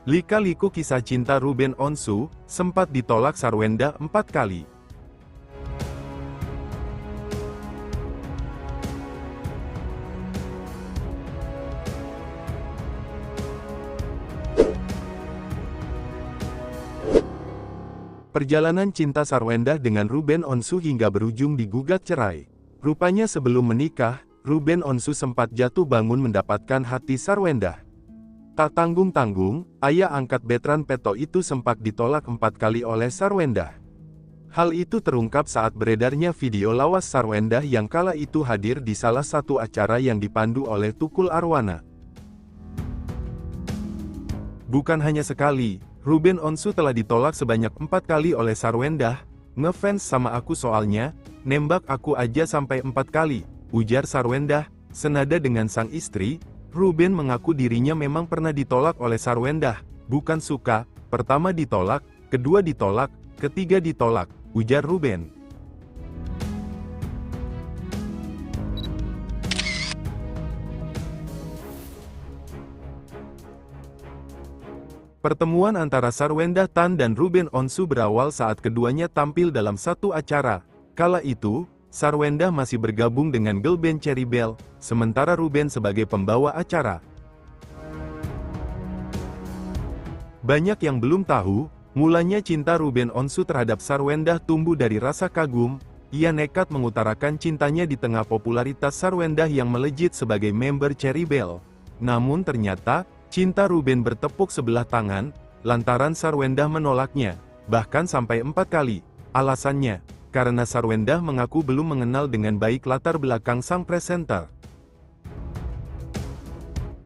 Lika-liku kisah cinta Ruben Onsu, sempat ditolak Sarwenda 4 kali. Perjalanan cinta Sarwenda dengan Ruben Onsu hingga berujung digugat cerai. Rupanya sebelum menikah, Ruben Onsu sempat jatuh bangun mendapatkan hati Sarwenda. Tak tanggung-tanggung, ayah angkat Bertrand Peto itu sempat ditolak 4 kali oleh Sarwenda. Hal itu terungkap saat beredarnya video lawas Sarwenda yang kala itu hadir di salah satu acara yang dipandu oleh Tukul Arwana. Bukan hanya sekali, Ruben Onsu telah ditolak sebanyak 4 kali oleh Sarwenda. "Ngefans sama aku soalnya, nembak aku aja sampai 4 kali, ujar Sarwenda. Senada dengan sang istri, Ruben mengaku dirinya memang pernah ditolak oleh Sarwenda. "Bukan suka, pertama ditolak, kedua ditolak, ketiga ditolak," ujar Ruben. Pertemuan antara Sarwenda Tan dan Ruben Onsu berawal saat keduanya tampil dalam satu acara. Kala itu, Sarwenda masih bergabung dengan girl band Cherry Bell, sementara Ruben sebagai pembawa acara. Banyak yang belum tahu, mulanya cinta Ruben Onsu terhadap Sarwenda tumbuh dari rasa kagum. Ia nekat mengutarakan cintanya di tengah popularitas Sarwenda yang melejit sebagai member Cherry Bell. Namun ternyata, cinta Ruben bertepuk sebelah tangan, lantaran Sarwenda menolaknya, bahkan sampai 4 kali. Alasannya, karena Sarwenda mengaku belum mengenal dengan baik latar belakang sang presenter.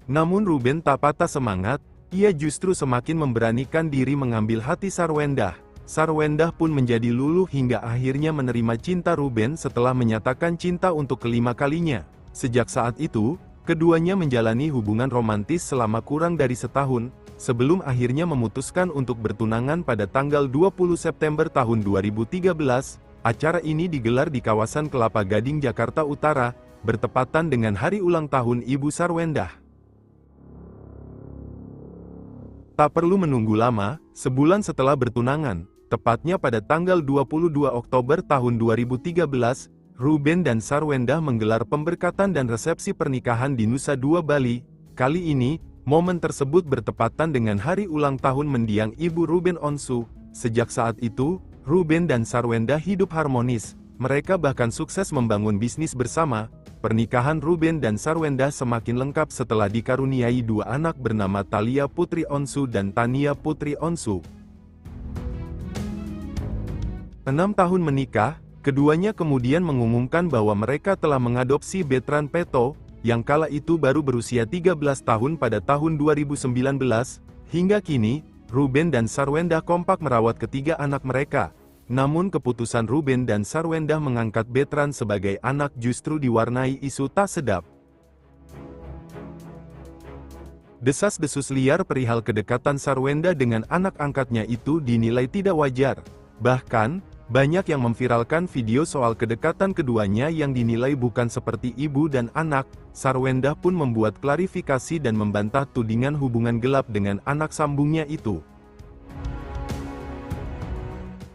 Namun Ruben tak patah semangat, ia justru semakin memberanikan diri mengambil hati Sarwenda. Sarwenda pun menjadi luluh hingga akhirnya menerima cinta Ruben setelah menyatakan cinta untuk kelima kalinya. Sejak saat itu, keduanya menjalani hubungan romantis selama kurang dari setahun, sebelum akhirnya memutuskan untuk bertunangan pada tanggal 20 September tahun 2013. Acara ini digelar di kawasan Kelapa Gading, Jakarta Utara, bertepatan dengan hari ulang tahun Ibu Sarwenda. Tak perlu menunggu lama, sebulan setelah bertunangan, tepatnya pada tanggal 22 Oktober tahun 2013, Ruben dan Sarwenda menggelar pemberkatan dan resepsi pernikahan di Nusa Dua, Bali. Kali ini, momen tersebut bertepatan dengan hari ulang tahun mendiang Ibu Ruben Onsu. Sejak saat itu, Ruben dan Sarwenda hidup harmonis. Mereka bahkan sukses membangun bisnis bersama. Pernikahan Ruben dan Sarwenda semakin lengkap setelah dikaruniai 2 anak bernama Thalia Putri Onsu dan Tania Putri Onsu. 6 tahun menikah, keduanya kemudian mengumumkan bahwa mereka telah mengadopsi Bertrand Peto, yang kala itu baru berusia 13 tahun pada tahun 2019. Hingga kini, Ruben dan Sarwenda kompak merawat ketiga anak mereka. Namun keputusan Ruben dan Sarwenda mengangkat Bertrand sebagai anak justru diwarnai isu tak sedap. Desas-desus liar perihal kedekatan Sarwenda dengan anak angkatnya itu dinilai tidak wajar. Bahkan, banyak yang memviralkan video soal kedekatan keduanya yang dinilai bukan seperti ibu dan anak. Sarwenda pun membuat klarifikasi dan membantah tudingan hubungan gelap dengan anak sambungnya itu.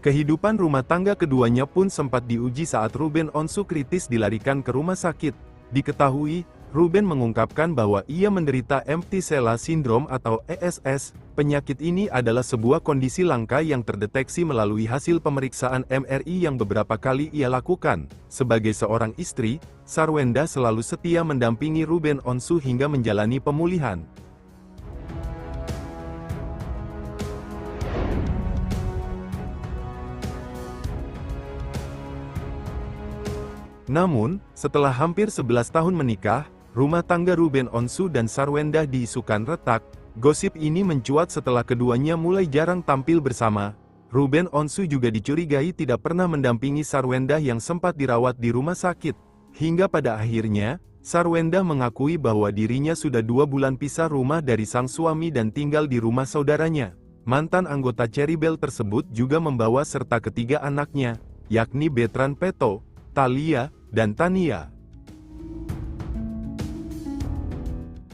Kehidupan rumah tangga keduanya pun sempat diuji saat Ruben Onsu kritis dilarikan ke rumah sakit. Diketahui, Ruben mengungkapkan bahwa ia menderita empty sella syndrome atau ESS. Penyakit ini adalah sebuah kondisi langka yang terdeteksi melalui hasil pemeriksaan MRI yang beberapa kali ia lakukan. Sebagai seorang istri, Sarwenda selalu setia mendampingi Ruben Onsu hingga menjalani pemulihan. Namun, setelah hampir 11 tahun menikah, rumah tangga Ruben Onsu dan Sarwenda diisukan retak. Gosip ini mencuat setelah keduanya mulai jarang tampil bersama. Ruben Onsu juga dicurigai tidak pernah mendampingi Sarwenda yang sempat dirawat di rumah sakit. Hingga pada akhirnya, Sarwenda mengakui bahwa dirinya sudah 2 bulan pisah rumah dari sang suami dan tinggal di rumah saudaranya. Mantan anggota Cherry Bell tersebut juga membawa serta ketiga anaknya, yakni Bertrand Peto, Thalia, dan Tania.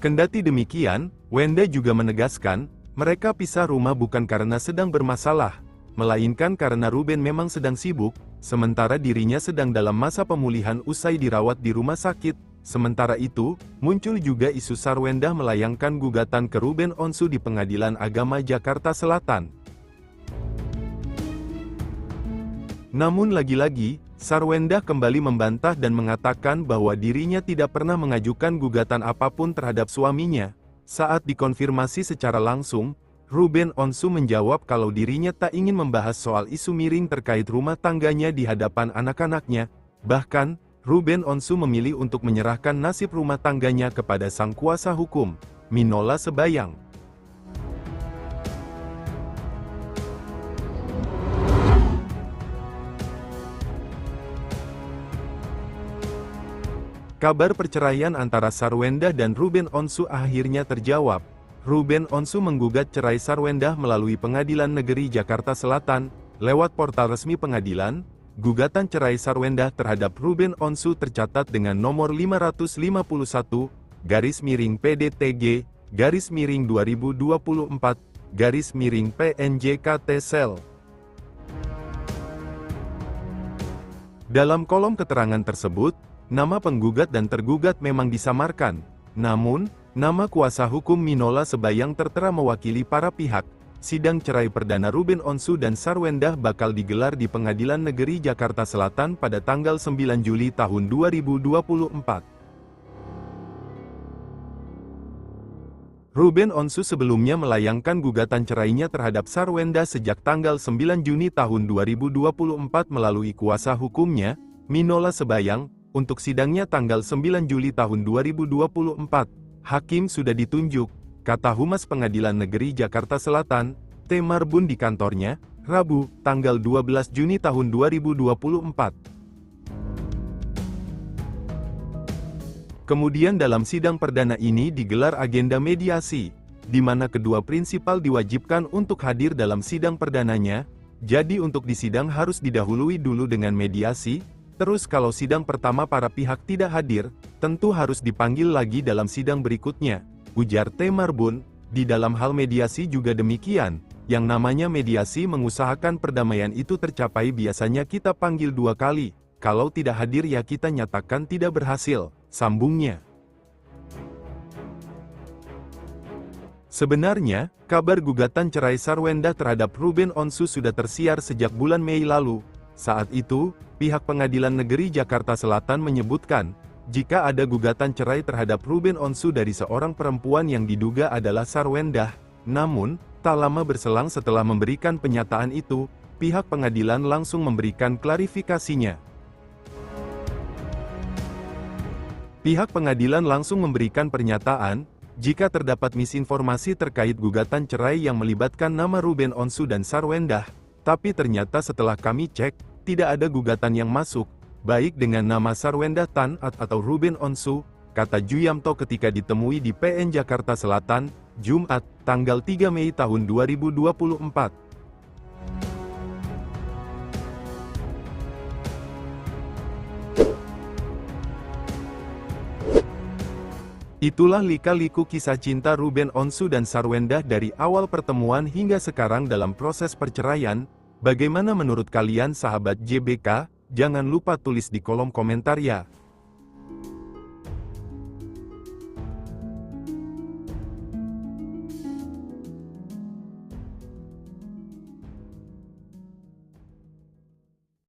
Kendati demikian, Wenda juga menegaskan, Mereka pisah rumah bukan karena sedang bermasalah, melainkan karena Ruben memang sedang sibuk, sementara dirinya sedang dalam masa pemulihan usai dirawat di rumah sakit. Sementara itu, muncul juga isu Sarwendah melayangkan gugatan ke Ruben Onsu di Pengadilan Agama Jakarta Selatan. Namun lagi-lagi, Sarwendah kembali membantah dan mengatakan bahwa dirinya tidak pernah mengajukan gugatan apapun terhadap suaminya. Saat dikonfirmasi secara langsung, Ruben Onsu menjawab kalau dirinya tak ingin membahas soal isu miring terkait rumah tangganya di hadapan anak-anaknya. Bahkan, Ruben Onsu memilih untuk menyerahkan nasib rumah tangganya kepada sang kuasa hukum, Minola Sebayang. Kabar perceraian antara Sarwendah dan Ruben Onsu akhirnya terjawab. Ruben Onsu menggugat cerai Sarwendah melalui Pengadilan Negeri Jakarta Selatan. Lewat portal resmi pengadilan, gugatan cerai Sarwendah terhadap Ruben Onsu tercatat dengan nomor 551-2024-2024-PNJKT-Sel. Dalam kolom keterangan tersebut, nama penggugat dan tergugat memang disamarkan. Namun, nama kuasa hukum Minola Sebayang tertera mewakili para pihak. Sidang cerai perdana Ruben Onsu dan Sarwendah bakal digelar di Pengadilan Negeri Jakarta Selatan pada tanggal 9 Juli tahun 2024. Ruben Onsu sebelumnya melayangkan gugatan cerainya terhadap Sarwendah sejak tanggal 9 Juni tahun 2024 melalui kuasa hukumnya, Minola Sebayang. Untuk sidangnya tanggal 9 Juli tahun 2024, hakim sudah ditunjuk, kata Humas Pengadilan Negeri Jakarta Selatan, T. Marbun di kantornya, Rabu, tanggal 12 Juni tahun 2024. Kemudian dalam sidang perdana ini digelar agenda mediasi, di mana kedua prinsipal diwajibkan untuk hadir dalam sidang perdananya. Jadi untuk di sidang harus didahului dulu dengan mediasi. Terus kalau sidang pertama para pihak tidak hadir, tentu harus dipanggil lagi dalam sidang berikutnya, ujar T. Marbun. Di dalam hal mediasi juga demikian, yang namanya mediasi mengusahakan perdamaian itu tercapai biasanya kita panggil 2 kali, kalau tidak hadir ya kita nyatakan tidak berhasil, sambungnya. Sebenarnya, kabar gugatan cerai Sarwendah terhadap Ruben Onsu sudah tersiar sejak bulan Mei lalu. Saat itu, pihak Pengadilan Negeri Jakarta Selatan menyebutkan, jika ada gugatan cerai terhadap Ruben Onsu dari seorang perempuan yang diduga adalah Sarwendah. Namun, tak lama berselang setelah memberikan pernyataan itu, pihak pengadilan langsung memberikan klarifikasinya. Pihak pengadilan langsung memberikan pernyataan, jika terdapat misinformasi terkait gugatan cerai yang melibatkan nama Ruben Onsu dan Sarwendah, tapi ternyata setelah kami cek, tidak ada gugatan yang masuk, baik dengan nama Sarwendah Tan atau Ruben Onsu, kata Juyamto ketika ditemui di PN Jakarta Selatan, Jumat, tanggal 3 Mei tahun 2024. Itulah lika-liku kisah cinta Ruben Onsu dan Sarwendah dari awal pertemuan hingga sekarang dalam proses perceraian. Bagaimana menurut kalian sahabat JBK? Jangan lupa tulis di kolom komentar ya.